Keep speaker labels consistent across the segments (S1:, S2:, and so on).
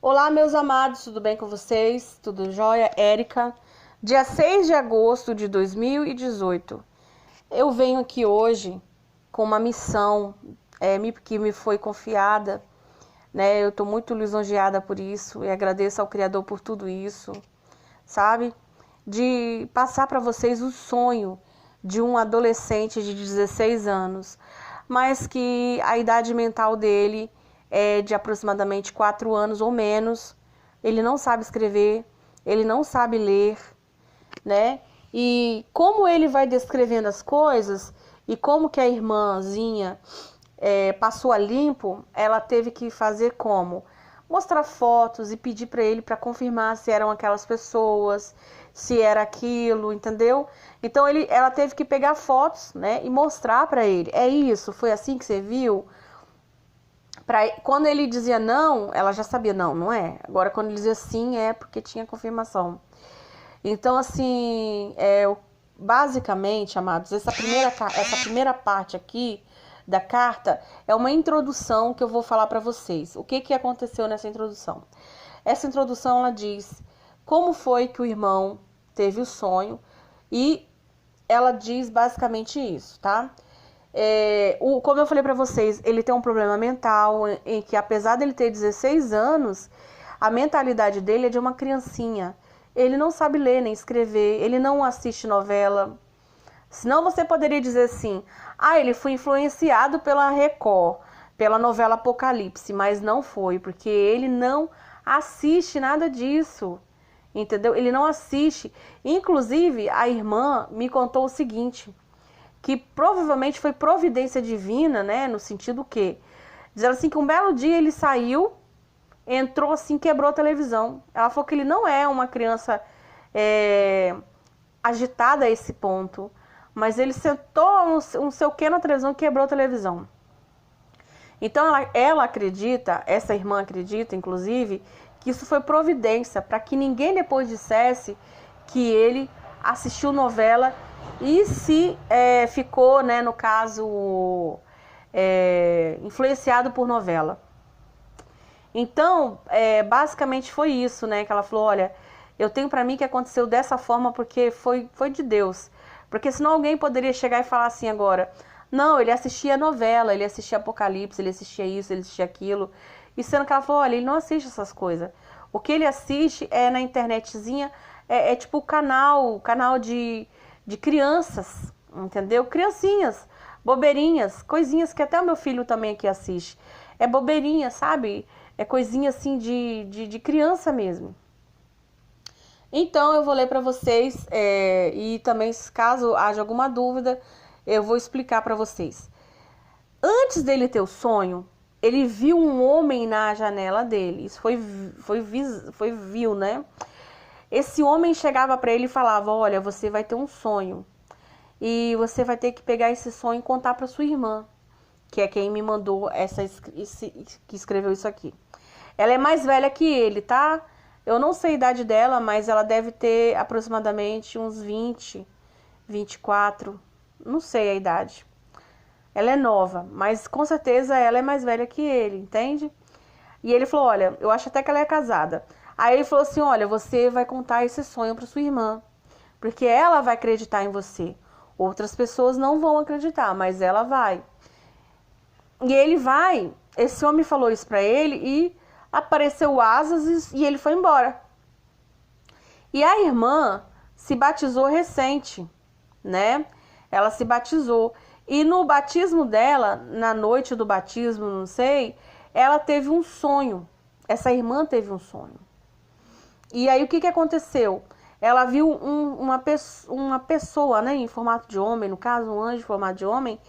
S1: Olá, meus amados, tudo bem com vocês? Tudo jóia? Érica. Dia 6 de agosto de 2018. Eu venho aqui hoje com uma missão que me foi confiada, né? Eu estou muito lisonjeada por isso e agradeço ao Criador por tudo isso, sabe? De passar para vocês o sonho de um adolescente de 16 anos, mas que a idade mental dele é de aproximadamente 4 anos ou menos. Ele não sabe escrever, ele não sabe ler, né? E como ele vai descrevendo as coisas e como que a irmãzinha passou a limpo, ela teve que fazer como? Mostrar fotos e pedir para ele para confirmar se eram aquelas pessoas, se era aquilo, entendeu? Então ela teve que pegar fotos, né, e mostrar para ele. É isso, foi assim que você viu? Quando ele dizia não, ela já sabia, não, não é. Agora quando ele dizia sim, é porque tinha confirmação. Então, assim, basicamente, amados, essa primeira parte aqui da carta é uma introdução que eu vou falar para vocês. O que aconteceu nessa introdução? Essa introdução, ela diz como foi que o irmão teve o sonho e ela diz basicamente isso, tá? Como eu falei para vocês, ele tem um problema mental em que, apesar dele ter 16 anos, a mentalidade dele é de uma criancinha. Ele não sabe ler nem escrever, ele não assiste novela. Senão você poderia dizer assim, ele foi influenciado pela Record, pela novela Apocalipse, mas não foi, porque ele não assiste nada disso, entendeu? Ele não assiste. Inclusive, a irmã me contou o seguinte, que provavelmente foi providência divina, né, no sentido que, dizendo assim que um belo dia ele saiu, entrou assim, quebrou a televisão. Ela falou que ele não é uma criança agitada a esse ponto, mas ele sentou um sei o que na televisão e quebrou a televisão. Então ela acredita, essa irmã acredita, inclusive, que isso foi providência, para que ninguém depois dissesse que ele assistiu novela e se ficou, né, no caso, influenciado por novela. Então, basicamente foi isso, né, que ela falou, olha, eu tenho para mim que aconteceu dessa forma porque foi de Deus. Porque senão alguém poderia chegar e falar assim agora, não, ele assistia novela, ele assistia Apocalipse, ele assistia isso, ele assistia aquilo. E sendo que ela falou, olha, ele não assiste essas coisas. O que ele assiste é na internetzinha, tipo canal de crianças, entendeu? Criancinhas, bobeirinhas, coisinhas que até o meu filho também aqui assiste. É bobeirinha, sabe? É coisinha assim de criança mesmo. Então eu vou ler para vocês e também, caso haja alguma dúvida, eu vou explicar para vocês. Antes dele ter o sonho, ele viu um homem na janela dele. Isso foi viu, né? Esse homem chegava para ele e falava, olha, você vai ter um sonho e você vai ter que pegar esse sonho e contar para sua irmã, que é quem me mandou que escreveu isso aqui. Ela é mais velha que ele, tá? Eu não sei a idade dela, mas ela deve ter aproximadamente uns 20, 24, não sei a idade. Ela é nova, mas com certeza ela é mais velha que ele, entende? E ele falou, olha, eu acho até que ela é casada. Aí ele falou assim, olha, você vai contar esse sonho para sua irmã, porque ela vai acreditar em você. Outras pessoas não vão acreditar, mas ela vai. E ele vai, esse homem falou isso para ele e apareceu asas e ele foi embora. E a irmã se batizou recente, né? Ela se batizou. E no batismo dela, na noite do batismo, não sei, ela teve um sonho. Essa irmã teve um sonho. E aí o que aconteceu? Ela viu uma pessoa, né, em formato de homem, no caso um anjo em formato de homem,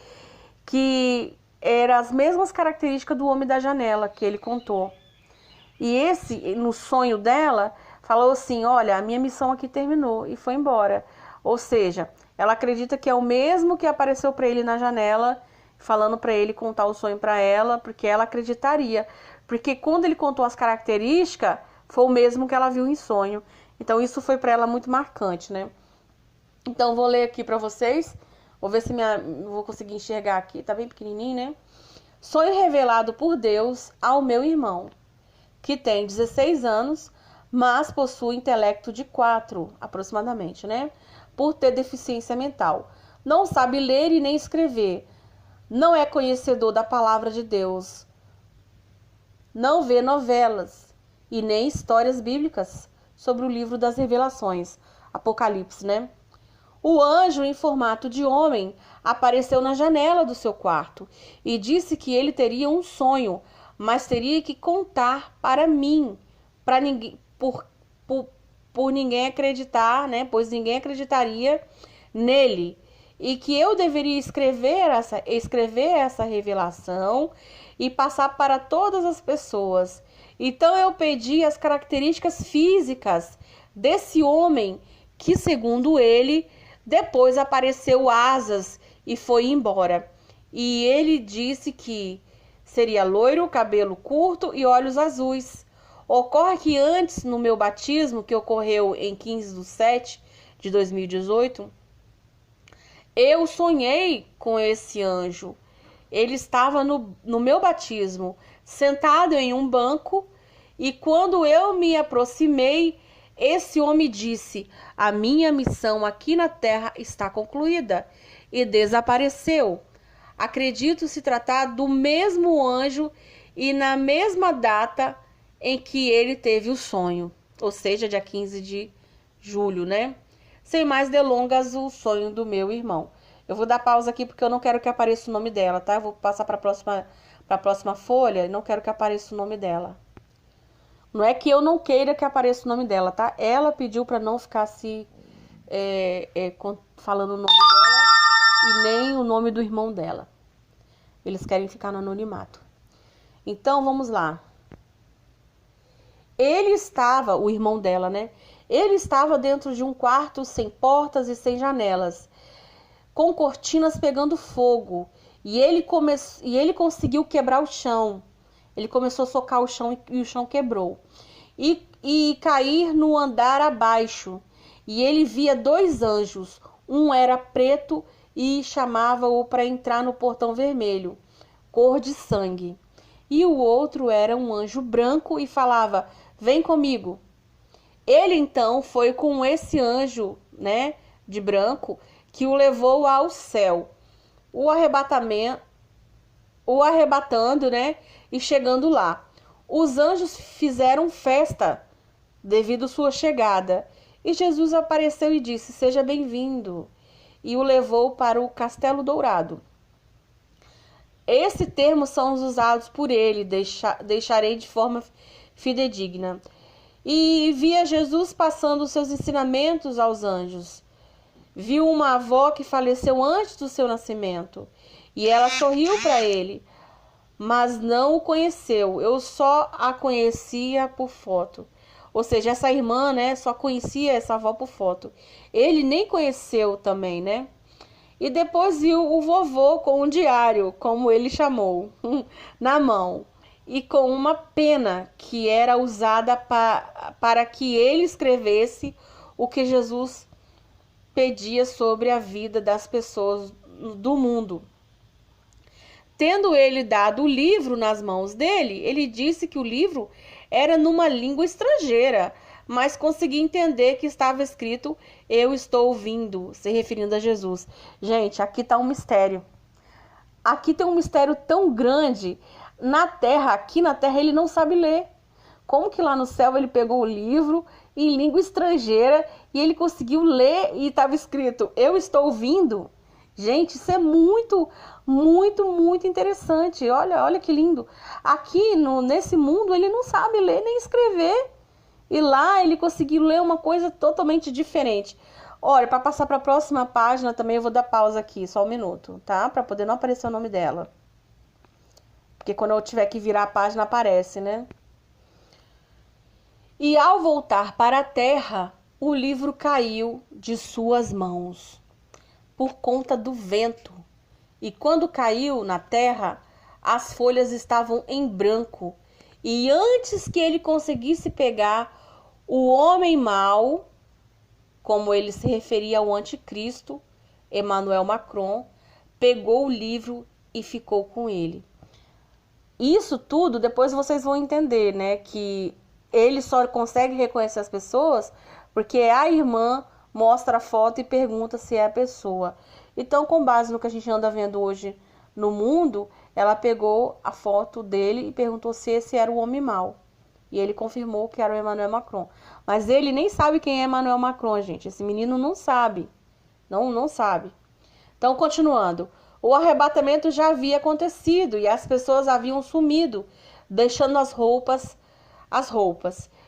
S1: que era as mesmas características do homem da janela que ele contou. E esse, no sonho dela, falou assim, olha, a minha missão aqui terminou e foi embora. Ou seja, ela acredita que é o mesmo que apareceu para ele na janela, falando para ele contar o sonho para ela, porque ela acreditaria. Porque quando ele contou as características, foi o mesmo que ela viu em sonho. Então isso foi para ela muito marcante, né? Então vou ler aqui para vocês. Vou ver se vou conseguir enxergar aqui. Tá bem pequenininho, né? Sonho revelado por Deus ao meu irmão. que tem 16 anos, mas possui intelecto de 4, aproximadamente, né? Por ter deficiência mental. Não sabe ler e nem escrever. Não é conhecedor da palavra de Deus. Não vê novelas e nem histórias bíblicas sobre o livro das Revelações, Apocalipse, né? O anjo, em formato de homem, apareceu na janela do seu quarto e disse que ele teria um sonho, mas teria que contar para mim, para ninguém, por ninguém acreditar, né? Pois ninguém acreditaria nele, e que eu deveria escrever essa revelação e passar para todas as pessoas. Então eu pedi as características físicas desse homem que, segundo ele, depois apareceu asas e foi embora. E ele disse que seria loiro, cabelo curto e olhos azuis. Ocorre que antes, no meu batismo, que ocorreu em 15/7 de 2018, eu sonhei com esse anjo. Ele estava no meu batismo, sentado em um banco, e quando eu me aproximei, esse homem disse: a minha missão aqui na terra está concluída, e desapareceu. Acredito se tratar do mesmo anjo e na mesma data em que ele teve o sonho, ou seja, dia 15 de julho, né? Sem mais delongas, o sonho do meu irmão. Eu vou dar pausa aqui porque eu não quero que apareça o nome dela, tá? Eu vou passar para a próxima folha e não quero que apareça o nome dela. Não é que eu não queira que apareça o nome dela, tá? Ela pediu para não ficar falando o nome dela e nem o nome do irmão dela. Eles querem ficar no anonimato. Então, vamos lá. O irmão dela, né? Ele estava dentro de um quarto sem portas e sem janelas, com cortinas pegando fogo. E ele conseguiu quebrar o chão. Ele começou a socar o chão e o chão quebrou. E cair no andar abaixo. E ele via 2 anjos. Um era preto e chamava-o para entrar no portão vermelho, cor de sangue. E o outro era um anjo branco e falava: vem comigo. Ele então foi com esse anjo, né, de branco, que o levou ao céu, o arrebatando, né, e chegando lá. Os anjos fizeram festa devido à sua chegada, e Jesus apareceu e disse: seja bem-vindo, e o levou para o Castelo Dourado. Esses termos são usados por ele, deixarei de forma fidedigna. E via Jesus passando os seus ensinamentos aos anjos. Viu uma avó que faleceu antes do seu nascimento, e ela sorriu para ele, mas não o conheceu. Eu só a conhecia por foto. Ou seja, essa irmã, né, só conhecia essa avó por foto. Ele nem conheceu também, né? E depois viu o vovô com um diário, como ele chamou, na mão, e com uma pena que era usada para que ele escrevesse o que Jesus pedia sobre a vida das pessoas do mundo. Tendo ele dado o livro nas mãos dele, ele disse que o livro era numa língua estrangeira, mas consegui entender que estava escrito: eu estou ouvindo, se referindo a Jesus. Gente, aqui está um mistério. Aqui tem um mistério tão grande. Aqui na terra, ele não sabe ler. Como que lá no céu ele pegou o livro em língua estrangeira e ele conseguiu ler e estava escrito: eu estou ouvindo? Gente, isso é muito, muito, muito interessante. Olha que lindo. Aqui nesse mundo ele não sabe ler nem escrever. E lá ele conseguiu ler uma coisa totalmente diferente. Olha, para passar para a próxima página também eu vou dar pausa aqui, só um minuto, tá? Para poder não aparecer o nome dela. Porque quando eu tiver que virar a página aparece, né? E ao voltar para a terra, o livro caiu de suas mãos por conta do vento. E quando caiu na terra, as folhas estavam em branco. E antes que ele conseguisse pegar, o homem mau, como ele se referia ao anticristo, Emmanuel Macron, pegou o livro e ficou com ele. Isso tudo, depois vocês vão entender, né? Que ele só consegue reconhecer as pessoas porque a irmã mostra a foto e pergunta se é a pessoa. Então, com base no que a gente anda vendo hoje no mundo, ela pegou a foto dele e perguntou se esse era o homem mau. E ele confirmou que era o Emmanuel Macron. Mas ele nem sabe quem é Emmanuel Macron, gente. Esse menino não sabe. Não sabe. Então, continuando. O arrebatamento já havia acontecido e as pessoas haviam sumido, deixando as roupas.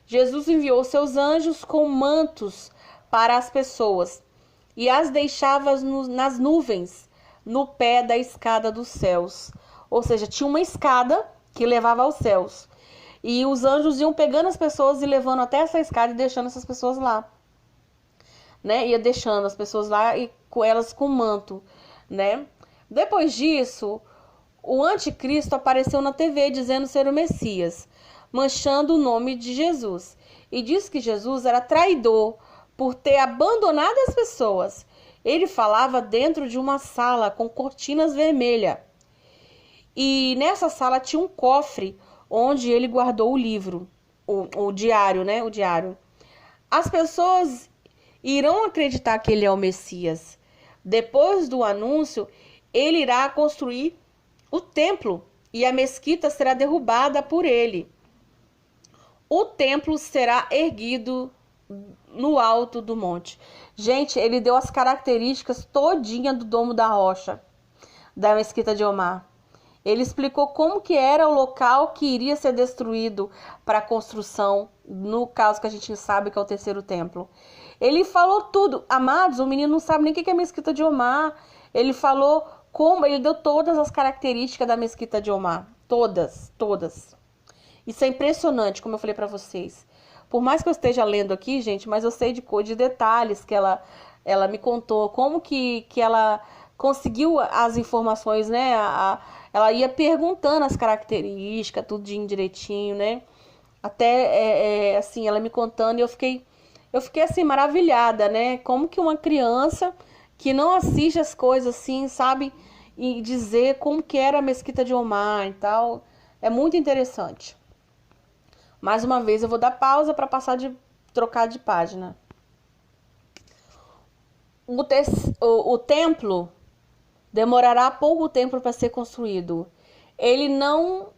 S1: Jesus enviou seus anjos com mantos para as pessoas e as deixava nas nuvens, no pé da escada dos céus. Ou seja, tinha uma escada que levava aos céus. E os anjos iam pegando as pessoas e levando até essa escada e deixando essas pessoas lá. Né? Ia deixando as pessoas lá e com elas com manto, né? Depois disso, o anticristo apareceu na TV dizendo ser o Messias, manchando o nome de Jesus. E disse que Jesus era traidor por ter abandonado as pessoas. Ele falava dentro de uma sala com cortinas vermelhas. E nessa sala tinha um cofre onde ele guardou o livro, o diário, né? O diário. As pessoas irão acreditar que ele é o Messias. Depois do anúncio, ele irá construir o templo e a mesquita será derrubada por ele. O templo será erguido no alto do monte. Gente, ele deu as características todinha do Domo da Rocha, da mesquita de Omar. Ele explicou como que era o local que iria ser destruído para a construção, no caso que a gente sabe que é o terceiro templo. Ele falou tudo. Amados, o menino não sabe nem o que é a mesquita de Omar. Ele falou como, ele deu todas as características da mesquita de Omar. Todas. Isso é impressionante, como eu falei para vocês. Por mais que eu esteja lendo aqui, gente, mas eu sei de detalhes que ela me contou, como que ela conseguiu as informações, né? Ela ia perguntando as características, tudo direitinho, né? Até, assim, ela me contando e eu fiquei assim, maravilhada, né? Como que uma criança que não assiste as coisas assim, sabe? E dizer como que era a mesquita de Omar e tal. É muito interessante. Mais uma vez eu vou dar pausa para trocar de página. O templo demorará pouco tempo para ser construído. Ele não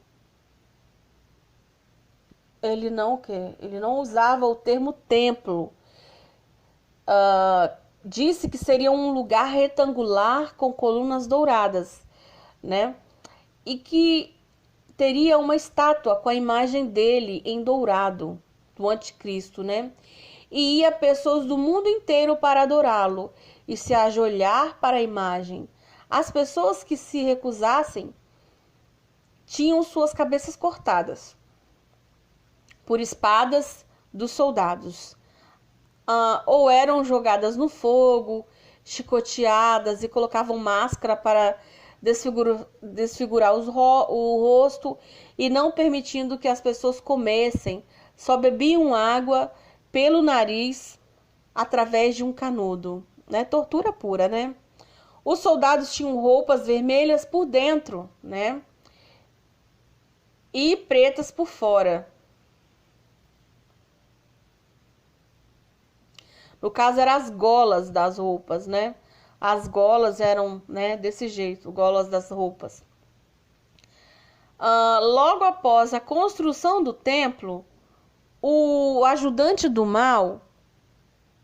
S1: usava o termo templo. Disse que seria um lugar retangular com colunas douradas, né? E que teria uma estátua com a imagem dele em dourado, do anticristo, né? E ia pessoas do mundo inteiro para adorá-lo e se ajoelhar para a imagem. As pessoas que se recusassem tinham suas cabeças cortadas por espadas dos soldados. Ou eram jogadas no fogo, chicoteadas e colocavam máscara para desfigurar o rosto e não permitindo que as pessoas comessem, só bebiam água pelo nariz através de um canudo, né? Tortura pura, né? Os soldados tinham roupas vermelhas por dentro, né? E pretas por fora. No caso, eram as golas das roupas, né? As golas eram, né, desse jeito, golas das roupas. Logo após a construção do templo, o ajudante do mal,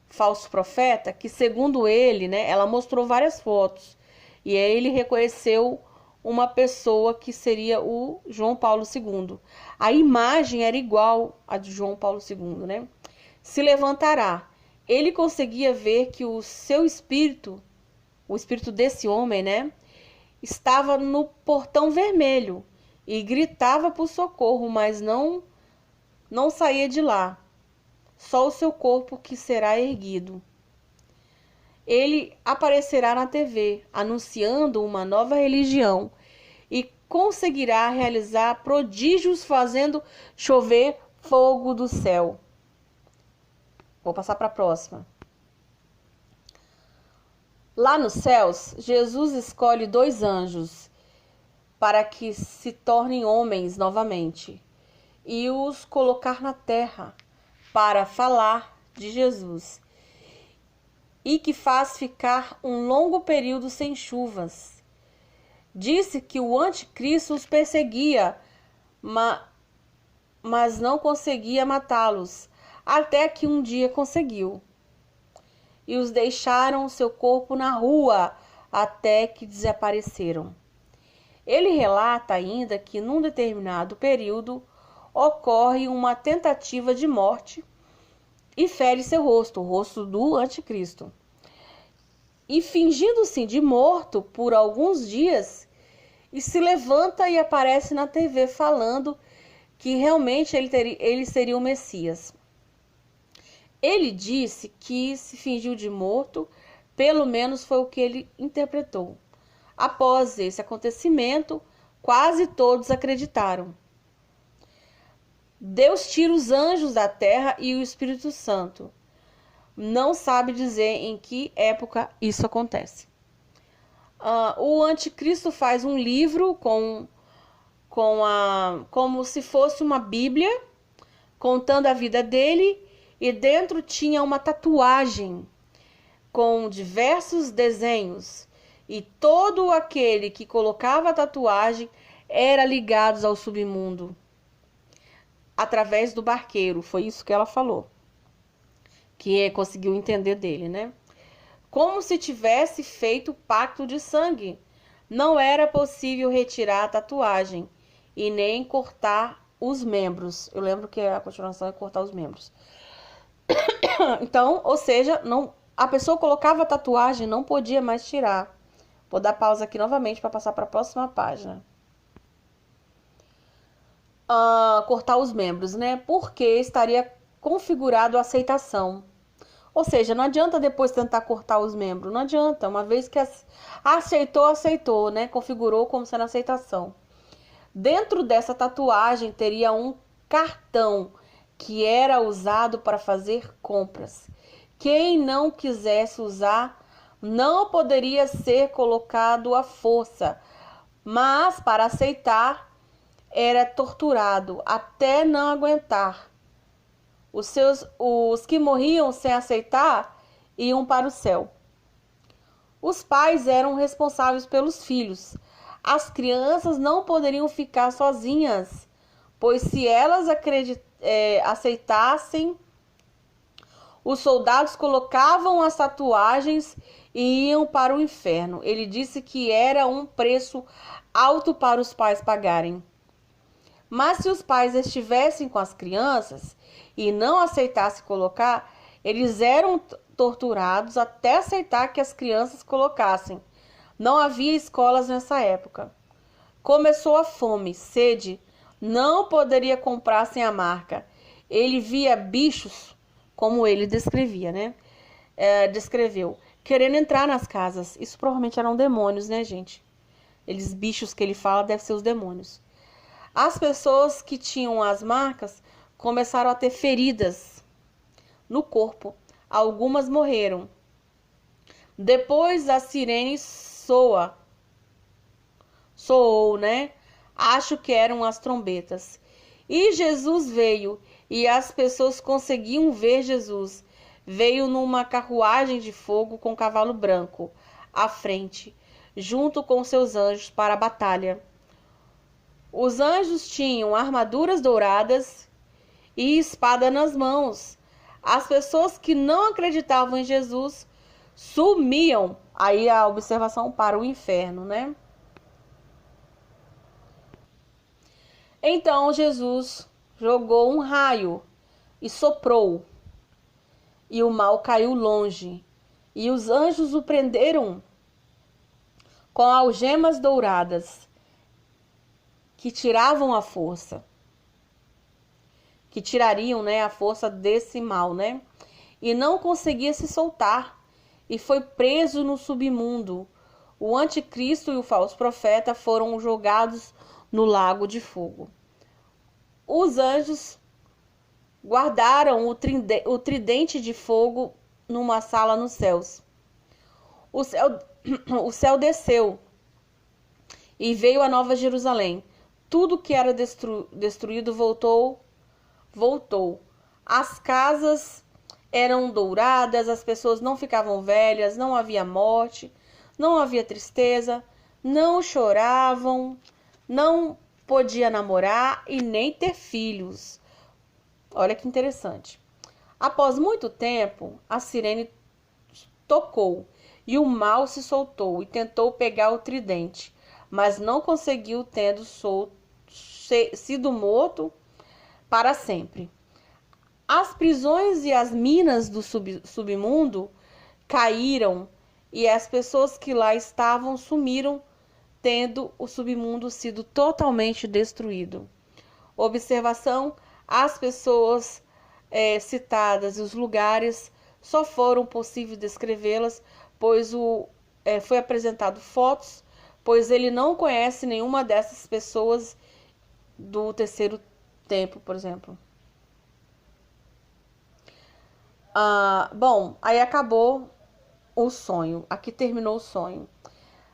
S1: falso profeta, que segundo ele, né, ela mostrou várias fotos, e aí ele reconheceu uma pessoa que seria o João Paulo II. A imagem era igual à de João Paulo II, né? Se levantará. Ele conseguia ver que o seu espírito, o espírito desse homem, né, estava no portão vermelho e gritava por socorro, mas não saía de lá. Só o seu corpo que será erguido. Ele aparecerá na TV, anunciando uma nova religião e conseguirá realizar prodígios fazendo chover fogo do céu. Vou passar para a próxima. Lá nos céus, Jesus escolhe 2 anjos para que se tornem homens novamente, e os colocar na terra para falar de Jesus, e que faz ficar um longo período sem chuvas. Disse que o anticristo os perseguia, mas não conseguia matá-los, até que um dia conseguiu. E os deixaram seu corpo na rua, até que desapareceram. Ele relata ainda que num determinado período ocorre uma tentativa de morte e fere seu rosto, o rosto do anticristo. E fingindo-se de morto por alguns dias, e se levanta e aparece na TV falando que realmente ele seria o Messias. Ele disse que se fingiu de morto, pelo menos foi o que ele interpretou. Após esse acontecimento, quase todos acreditaram. Deus tira os anjos da terra e o Espírito Santo. Não sabe dizer em que época isso acontece. O anticristo faz um livro como se fosse uma Bíblia, contando a vida dele, e dentro tinha uma tatuagem com diversos desenhos, e todo aquele que colocava a tatuagem era ligado ao submundo, através do barqueiro. Foi isso que ela falou, que conseguiu entender dele, né? Como se tivesse feito pacto de sangue. Não era possível retirar a tatuagem e nem cortar os membros. Eu lembro que a continuação é cortar os membros. Então, ou seja, a pessoa colocava a tatuagem, não podia mais tirar. Vou dar pausa aqui novamente para passar para a próxima página. Cortar os membros, né? Porque estaria configurado a aceitação. Ou seja, não adianta depois tentar cortar os membros. Não adianta. Uma vez que aceitou, né? Configurou como sendo aceitação. Dentro dessa tatuagem teria um cartão que era usado para fazer compras. Quem não quisesse usar não poderia ser colocado à força, mas para aceitar era torturado até não aguentar. Os que morriam sem aceitar iam para o céu. Os pais eram responsáveis pelos filhos. As crianças não poderiam ficar sozinhas, pois se elas aceitassem, os soldados colocavam as tatuagens e iam para o inferno. Ele disse que era um preço alto para os pais pagarem. Mas se os pais estivessem com as crianças e não aceitassem colocar, eles eram torturados até aceitar que as crianças colocassem. Não havia escolas nessa época. Começou a fome, sede, não poderia comprar sem a marca. Ele via bichos, como ele descrevia, né? Descreveu, querendo entrar nas casas. Isso provavelmente eram demônios, né, gente? Eles bichos que ele fala devem ser os demônios. As pessoas que tinham as marcas começaram a ter feridas no corpo. Algumas morreram. Depois a sirene soou, né? Acho que eram as trombetas. E Jesus veio, e as pessoas conseguiam ver Jesus. Veio numa carruagem de fogo com cavalo branco à frente, junto com seus anjos para a batalha. Os anjos tinham armaduras douradas e espada nas mãos. As pessoas que não acreditavam em Jesus sumiam. Aí a observação para o inferno, né? Então Jesus jogou um raio e soprou, e o mal caiu longe, e os anjos o prenderam com algemas douradas, que tiravam a força, que tirariam, né, a força desse mal, né? E não conseguia se soltar, e foi preso no submundo. O anticristo e o falso profeta foram jogados no lago de fogo. Os anjos guardaram o tridente de fogo numa sala nos céus. O céu desceu e veio a Nova Jerusalém. Tudo que era destruído voltou. As casas eram douradas, as pessoas não ficavam velhas, não havia morte, não havia tristeza, não choravam, não podia namorar e nem ter filhos. Olha que interessante. Após muito tempo, a sirene tocou e o mal se soltou e tentou pegar o tridente, mas não conseguiu, tendo sido morto para sempre. As prisões e as minas do submundo caíram e as pessoas que lá estavam sumiram, tendo o submundo sido totalmente destruído. Observação: as pessoas citadas e os lugares só foram possível descrevê-las, pois foi apresentado fotos, pois ele não conhece nenhuma dessas pessoas do terceiro templo, por exemplo. Bom, aí acabou o sonho. Aqui terminou o sonho.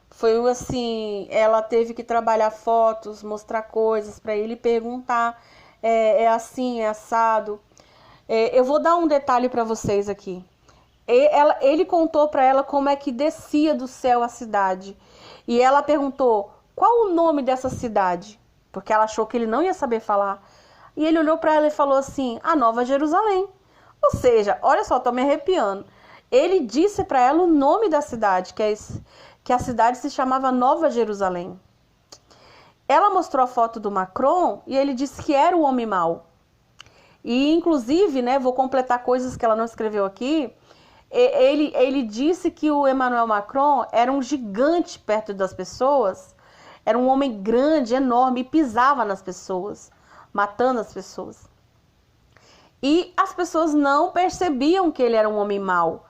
S1: Foi assim, ela teve que trabalhar fotos, mostrar coisas para ele, perguntar, é assim, é assado. Eu vou dar um detalhe para vocês aqui. Ele contou para ela como é que descia do céu a cidade. E ela perguntou, qual o nome dessa cidade? Porque ela achou que ele não ia saber falar. E ele olhou para ela e falou assim, a Nova Jerusalém. Ou seja, olha só, tô me arrepiando. Ele disse para ela o nome da cidade, que a cidade se chamava Nova Jerusalém. Ela mostrou a foto do Macron e ele disse que era o homem mau. E inclusive, né, vou completar coisas que ela não escreveu aqui, ele disse que o Emmanuel Macron era um gigante perto das pessoas, era um homem grande, enorme, e pisava nas pessoas, matando as pessoas. E as pessoas não percebiam que ele era um homem mau.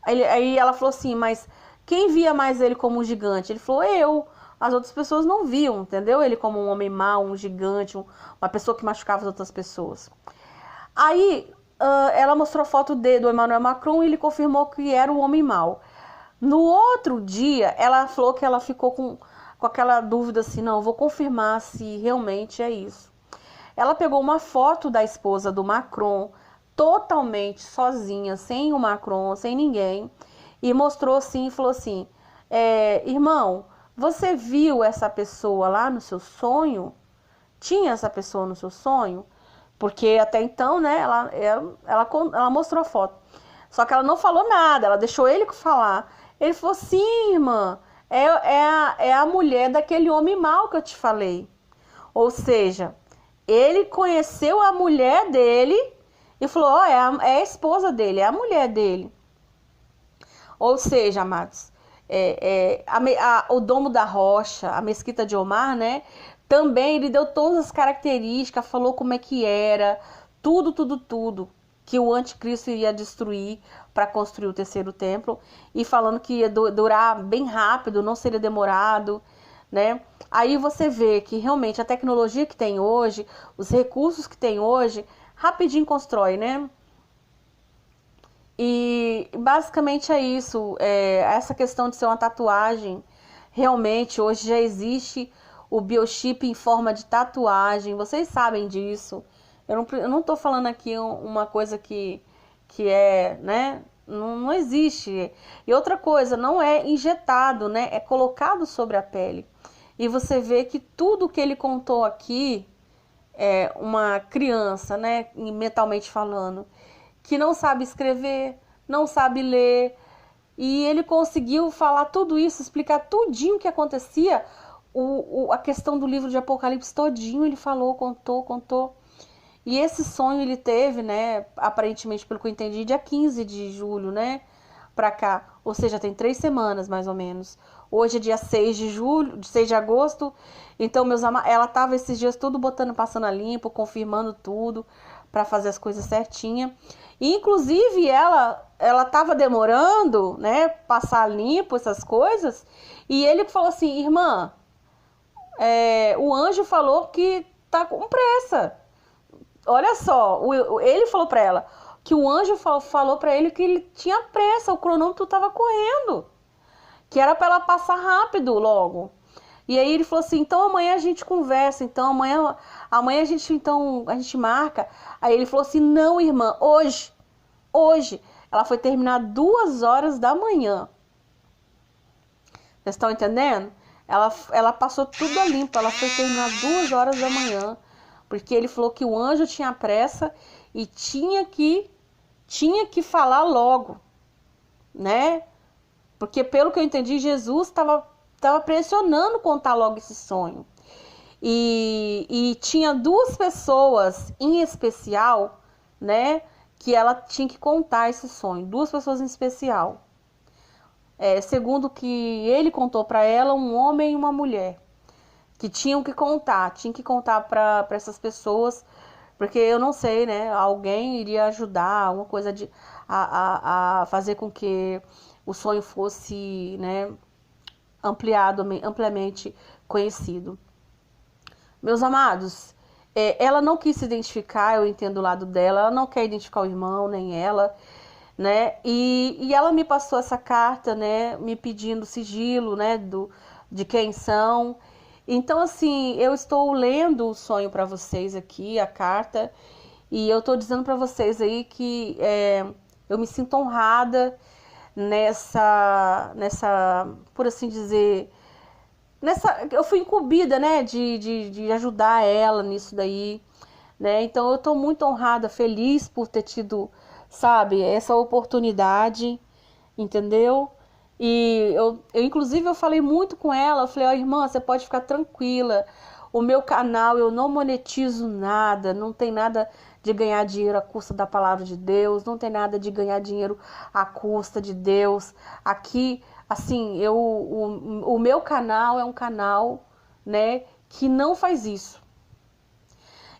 S1: Aí ela falou assim, mas quem via mais ele como um gigante? Ele falou, eu. As outras pessoas não viam, entendeu? Ele como um homem mau, um gigante, uma pessoa que machucava as outras pessoas. Aí ela mostrou a foto do Emmanuel Macron e ele confirmou que era o homem mau. No outro dia, ela falou que ela ficou com aquela dúvida assim, não, vou confirmar se realmente é isso. Ela pegou uma foto da esposa do Macron, totalmente sozinha, sem o Macron, sem ninguém, e mostrou assim e falou assim, irmão, você viu essa pessoa lá no seu sonho? Tinha essa pessoa no seu sonho? Porque até então, né, ela mostrou a foto. Só que ela não falou nada, ela deixou ele falar. Ele falou, sim, irmã, é a mulher daquele homem mau que eu te falei. Ou seja, ele conheceu a mulher dele e falou, é a esposa dele, é a mulher dele. Ou seja, amados, o Domo da Rocha, a Mesquita de Omar, né? Também ele deu todas as características, falou como é que era, tudo que o anticristo iria destruir para construir o terceiro templo, e falando que ia durar bem rápido, não seria demorado, né? Aí você vê que realmente a tecnologia que tem hoje, os recursos que tem hoje, rapidinho constrói, né? E basicamente é isso, essa questão de ser uma tatuagem, realmente hoje já existe o biochip em forma de tatuagem, vocês sabem disso. Eu não tô falando aqui uma coisa que é, né, não existe. E outra coisa, não é injetado, né, é colocado sobre a pele. E você vê que tudo que ele contou aqui, uma criança, né, mentalmente falando, que não sabe escrever, não sabe ler, e ele conseguiu falar tudo isso, explicar tudinho o que acontecia, a questão do livro de Apocalipse todinho, ele falou, contou. E esse sonho ele teve, né, aparentemente, pelo que eu entendi, dia 15 de julho, né, pra cá, ou seja, tem 3 semanas, mais ou menos. Hoje é dia 6 de agosto, então, ela tava esses dias tudo passando a limpo, confirmando tudo, para fazer as coisas certinha. E, inclusive, ela tava demorando, né, passar limpo essas coisas, e ele falou assim, irmã, o anjo falou que tá com pressa. Olha só, ele falou para ela que o anjo falou para ele que ele tinha pressa, o cronômetro estava correndo, que era para ela passar rápido logo. E aí ele falou assim, então amanhã a gente conversa, então amanhã a gente marca. Aí ele falou assim, não, irmã, hoje. Ela foi terminar 2 horas da manhã. Vocês estão entendendo? Ela passou tudo a limpo, ela foi terminar 2 horas da manhã. Porque ele falou que o anjo tinha pressa e tinha que falar logo, né? Porque pelo que eu entendi, Jesus estava pressionando contar logo esse sonho. E tinha 2 pessoas em especial, né? Que ela tinha que contar esse sonho. 2 pessoas em especial. Segundo o que ele contou para ela, um homem e uma mulher. Que tinham que contar. Tinha que contar para essas pessoas. Porque eu não sei, né? Alguém iria ajudar, uma coisa a fazer com que o sonho fosse, né, ampliamente conhecido. Meus amados, ela não quis se identificar, eu entendo o lado dela, ela não quer identificar o irmão, nem ela, né? E ela me passou essa carta, né, me pedindo sigilo, né, de quem são. Então, assim, eu estou lendo o sonho para vocês aqui, a carta, e eu estou dizendo para vocês aí que eu me sinto honrada nessa, por assim dizer, eu fui incumbida, né, de ajudar ela nisso daí, né? Então eu tô muito honrada, feliz por ter tido, sabe, essa oportunidade, entendeu? E inclusive eu falei muito com ela, eu falei, ó, irmã, você pode ficar tranquila. O meu canal eu não monetizo nada, não tem nada de ganhar dinheiro à custa da palavra de Deus, não tem nada de ganhar dinheiro à custa de Deus. Aqui, assim, o meu canal é um canal, né, que não faz isso.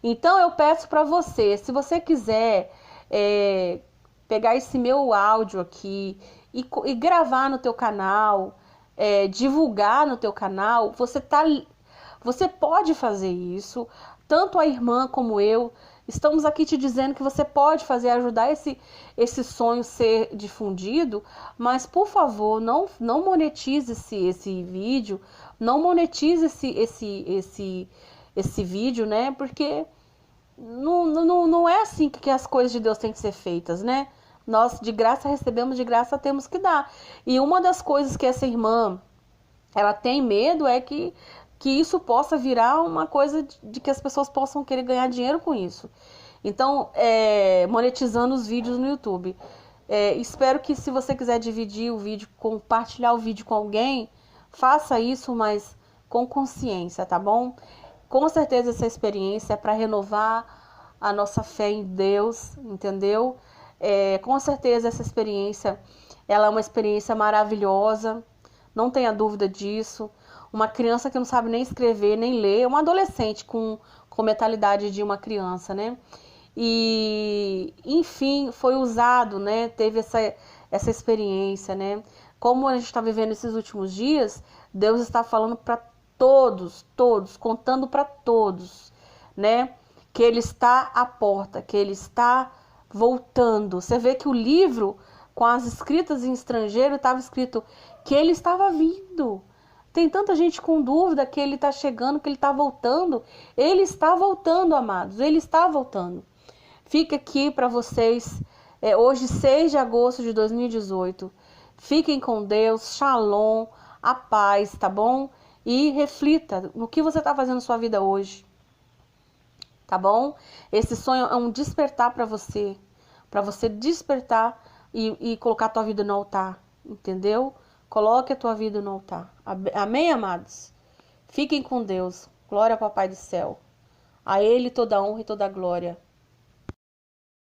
S1: Então eu peço para você, se você quiser pegar esse meu áudio aqui e gravar no teu canal, divulgar no teu canal, você pode fazer isso. Tanto a irmã como eu estamos aqui te dizendo que você pode fazer, ajudar esse sonho ser difundido, mas por favor, não monetize esse vídeo, não monetize esse vídeo, né? Porque não é assim que as coisas de Deus têm que ser feitas, né? Nós de graça recebemos, de graça temos que dar. E uma das coisas que essa irmã ela tem medo é que isso possa virar uma coisa de que as pessoas possam querer ganhar dinheiro com isso. Então, monetizando os vídeos no YouTube. Espero que se você quiser dividir o vídeo, compartilhar o vídeo com alguém, faça isso, mas com consciência, tá bom? Com certeza essa experiência é para renovar a nossa fé em Deus, entendeu? Com certeza essa experiência, ela é uma experiência maravilhosa, não tenha dúvida disso. Uma criança que não sabe nem escrever, nem ler, uma adolescente com mentalidade de uma criança, né? E, enfim, foi usado, né? Teve essa experiência, né? Como a gente está vivendo esses últimos dias, Deus está falando para todos, contando para todos, né? Que Ele está à porta, que Ele está voltando. Você vê que o livro, com as escritas em estrangeiro, estava escrito que Ele estava vindo. Tem tanta gente com dúvida que Ele está chegando, que Ele está voltando. Ele está voltando, amados, Ele está voltando. Fica aqui para vocês, hoje 6 de agosto de 2018. Fiquem com Deus, shalom, a paz, tá bom? E reflita no que você está fazendo na sua vida hoje, tá bom? Esse sonho é um despertar para você despertar e colocar a tua vida no altar, entendeu? Coloque a tua vida no altar. Amém, amados? Fiquem com Deus. Glória ao Papai do céu. A Ele toda a honra e toda a glória.